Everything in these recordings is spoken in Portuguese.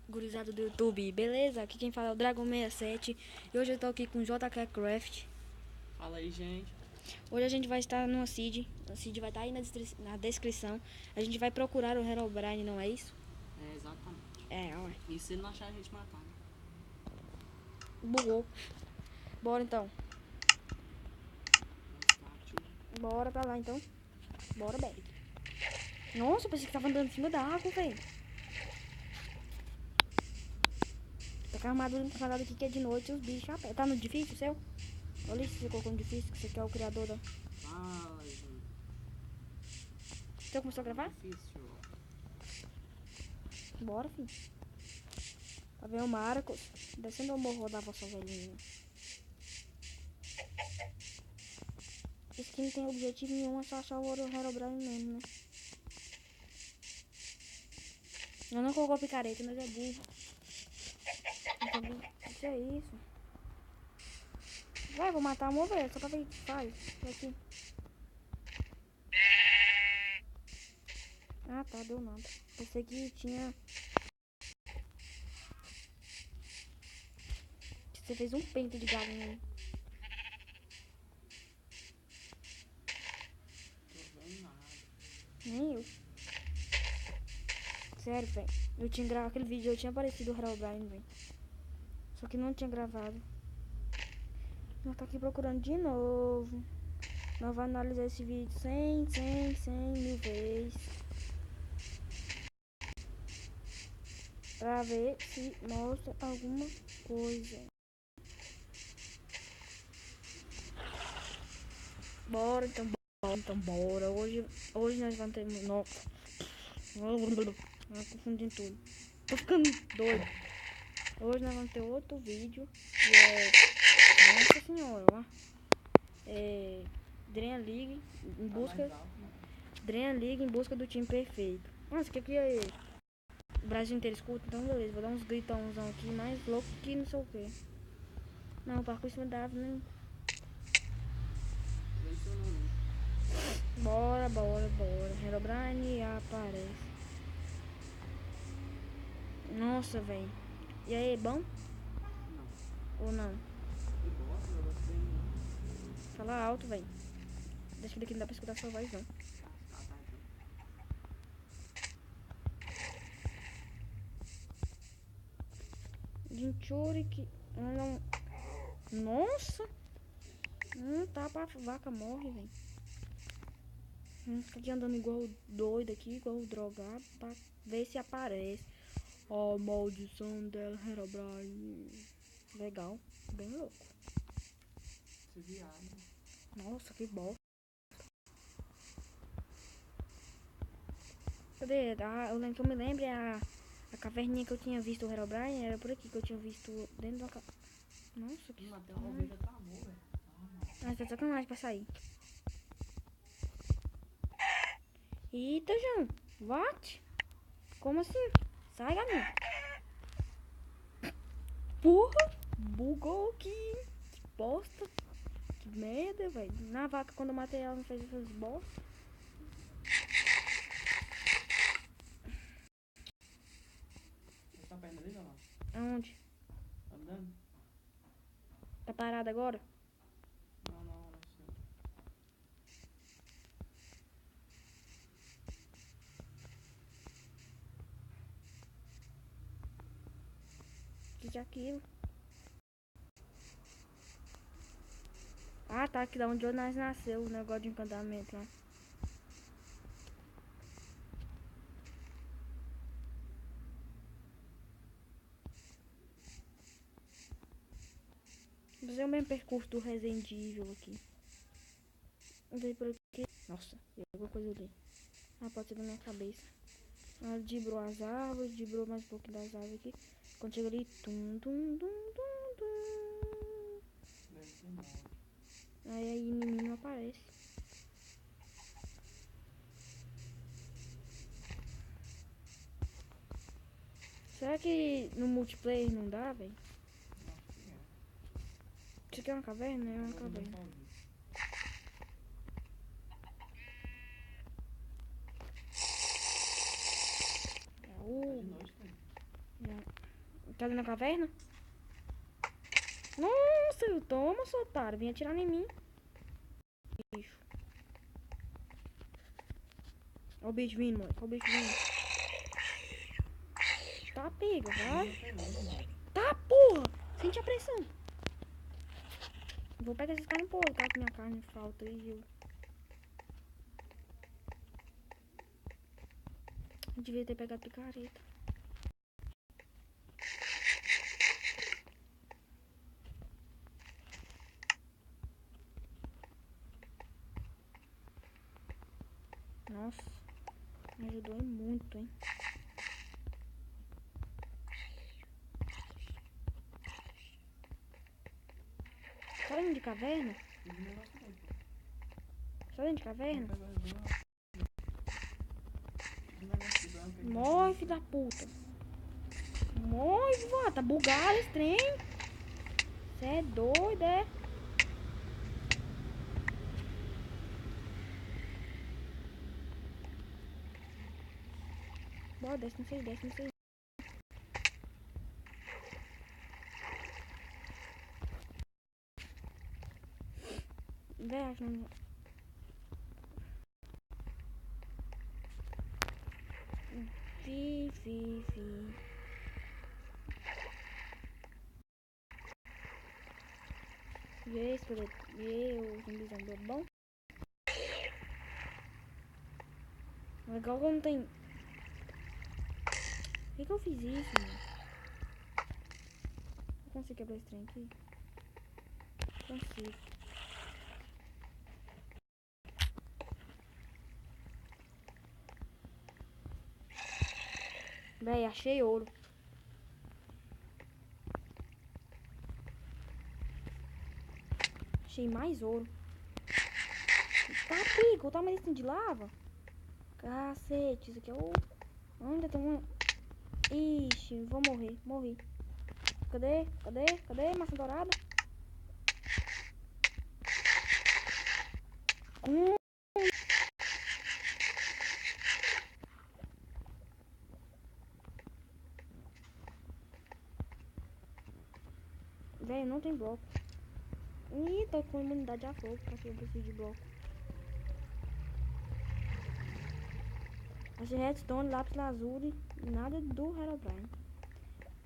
gurizada do YouTube, beleza? Aqui quem fala é o Dragon67 e hoje eu tô aqui com o JK Craft. Fala aí, gente. Hoje a gente vai estar numa seed, a seed vai estar aí na descrição. A gente vai procurar o Herobrine, não é isso? É, exatamente. Ué. E se não achar, a gente matar, né? Bugou. Bora então. Bora pra lá então. Bora, bem. Nossa, eu pensei que tava andando em cima da água, velho. Tá com a armadura instalada aqui que é de noite e os bichos a pé. Tá no difícil, seu? Olha isso, você colocou no difícil, que você quer o criador da... Fala, gente. Você começou a gravar? Difícil. Bora, filho. Tá vendo o Marcos? Descendo ao morro da vossa velhinha. Esse aqui não tem objetivo nenhum, é só achar o Herobrine mesmo, né? Eu não colocou picareta, mas é burro. Isso é isso. Vai, vou matar uma ovelha, só pra ver o que faz. Aqui. Ah, tá, deu nada. Pensei que tinha... Você fez um pente de galinha aí. Tô vendo nada. Nem eu. Sério, velho. Eu tinha gravado aquele vídeo, eu tinha aparecido o Herobrine, velho. Só que não tinha gravado. Nós tá aqui procurando de novo. Nós vamos analisar esse vídeo 100 mil vezes. Pra ver se mostra alguma coisa. Bora, então bora. Hoje nós vamos ter... Nossa. Eu confundindo tudo. Tô ficando doido. Hoje nós vamos ter outro vídeo. Que é... Nossa senhora, ó. Dream League em busca... Dream League em busca do time perfeito. Nossa, que aqui é... O Brasil inteiro escuta, então beleza. Vou dar uns gritãozão aqui mais louco que não sei o que. Não, o parkour em cima da árvore, né? Bora. Herobrine aparece. Nossa, velho. E aí, bom? Não. Ou não? Que bosta, eu gostei. Fala alto, velho. Deixa que daqui não dá pra escutar sua voz, não. Tá, então. Jinchuri que... Não... Nossa! Tá pra vaca morre, velho. Fica aqui andando igual doido aqui, igual drogado, pra ver se aparece. Ó, maldição dela, Herobrine. Legal, bem louco. Esse viado. Nossa, que bosta. Cadê? Eu lembro que eu me lembro, a caverninha que eu tinha visto o Herobrine era por aqui que eu tinha visto dentro da Nossa, que... Até uma ovelha travou, velho. Ah, tá sacanagem pra sair. Eita, João. What? Como assim? Sai, galinha. Porra. Bugou aqui. Que bosta. Que merda, velho. Na vaca, quando eu matei ela, não fez essas bostas. Você tá perto ali, não? Aonde? Tá andando? Tá parado agora? Não, não sei. O que é aquilo? Ah, tá. Aqui da onde nós nasceu o negócio de encantamento lá. Vou fazer o mesmo percurso do Resident Evil aqui. Andei por aqui. Nossa, alguma coisa ali. Ah, pode ser da minha cabeça. Ela dibrou as árvores, dibrou mais um pouco das árvores aqui. Quando chega ali, tum. Deve ser nada. Aí inimigo não aparece. Será que no multiplayer não dá, velho? Acho que é. Isso aqui é uma caverna? É uma caverna. Tá de noite, cara. Já. Tá dentro da caverna? Nossa, toma, seu otário. Vem atirar em mim. Bicho. Olha o bicho vindo, mano. Olha o bicho vindo. Tá, pega, vai. Tá, porra. Sente a pressão. Vou pegar esses caras, pô. Tá com minha carne falta aí, viu? Eu devia ter pegado picareta. Nossa, me ajudou muito, hein? Só dentro de caverna? Só dentro de caverna? Morre, filho da puta. Morre, vó. Tá bugado esse trem. Cê é doido, é? Bora, desce, não sei, desce, não sei. Véi, acho que não... Fi. Vê, escolher. Vê o zumbizão do bom. Legal que eu não tenho... Por que eu fiz isso, mano? Eu consigo quebrar esse trem aqui? Consigo. Véi, achei ouro. Achei mais ouro. Tá, pico, o tamanho desse de lava. Cacete, isso aqui é o... Ainda tem um... Ixi, vou morrer, morri. Cadê? Maçã dourada? Velho, não tem bloco. Ih, tô com imunidade a fogo, porque eu preciso de bloco. Achei redstone, lápis lazuli, nada do Herobrine.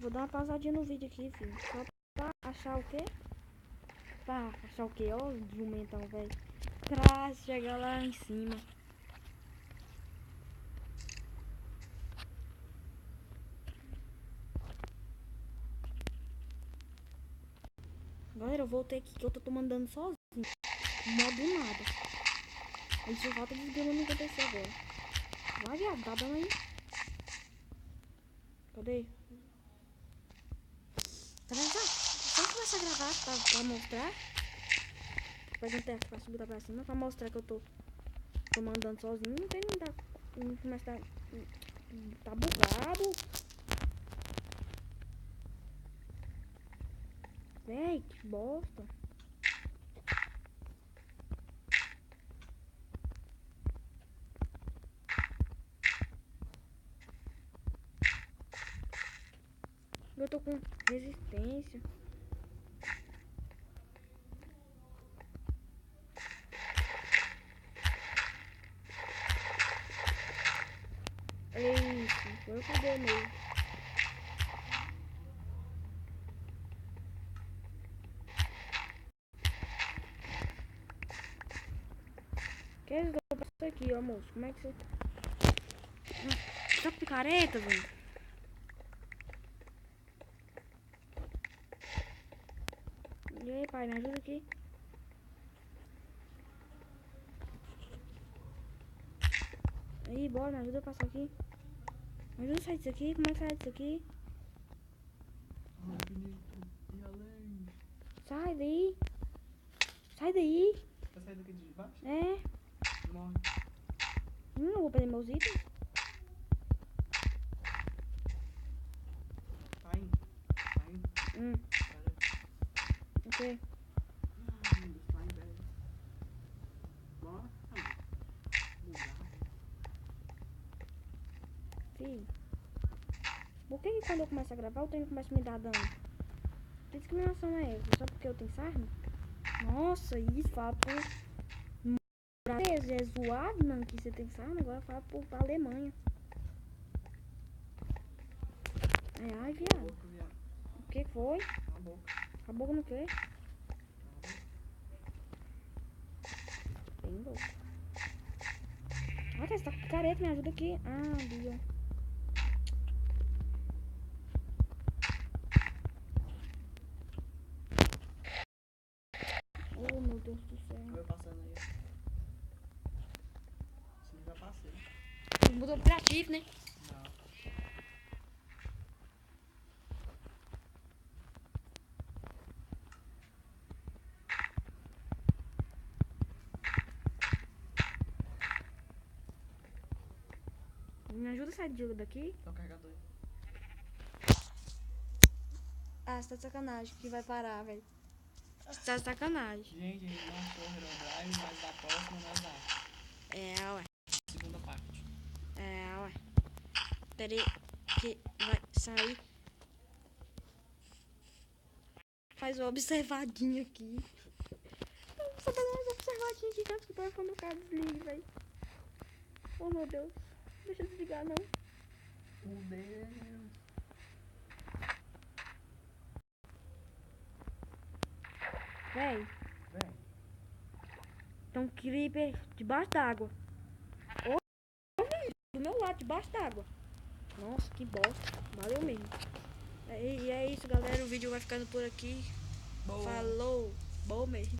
Vou dar uma pausadinha no vídeo aqui, filho. Só pra achar o quê? Pra achar o quê? Ó, o jumentão, velho. Pra chegar lá em cima. Galera, eu voltei aqui que eu tô tomando dano sozinho. Modo nada. Aí só falta desgrama não acontecer agora. Vai, viado, tá dando aí. Cadê? Tá vendo? Vamos começar a gravar pra mostrar. Fazer um teste pra subir lá pra cima. Pra mostrar que eu tô mandando sozinho. Não tem nada. Mas tá bugado. Véi, que bosta. Eu tô com resistência. É isso, foi o que deu mesmo. Quer dizer, eu passo aqui, ó, moço. Como é que você... Tá com picareta, velho? E aí, pai, me ajuda aqui. Aí, bora, me ajuda a passar aqui. Me ajuda a sair disso aqui. Como é que sai disso aqui? Sai daí. Sai daí. Vai sair daqui de baixo? É. Morre. Não vou perder meus itens. Tá indo. O quê? Slime, velho. Bora. Bugar. Filho. Por por que quando eu começo a gravar o trem começa a me dar dano? Que discriminação é essa? Só porque eu tenho sarna? Nossa, isso fala por... É zoado, mano, que você tem sarna. Agora fala pra Alemanha. Ai, viado. Boca, viado. O que foi? Na boca. A boca no quê? Bem louco. Ah, você tá com picareta, me ajuda aqui. Ah, Bia. Oh, meu Deus do céu. Eu passando aí. Sim, já passei. Mudou o aplicativo, né? Não. Me ajuda a sair de jogo daqui. Tá o carregador aí. Ah, você tá de sacanagem que vai parar, velho. Você tá de sacanagem. Gente, não sou Herobrine, mas da próxima nós dá. É, ué. Segunda parte. É, ué. Pera aí que vai sair. Faz uma observadinha aqui. Só fazer uma observadinha aqui que o telefone do cara desliga, velho. Oh, meu Deus. Deixa eu desligar, não. Meu Deus. Véi, Vem. tem um creeper debaixo d'água. Ô, do meu lado, debaixo d'água. Nossa, que bosta. Valeu mesmo. E é isso, galera. O vídeo vai ficando por aqui. Boa. Falou. Bom mesmo.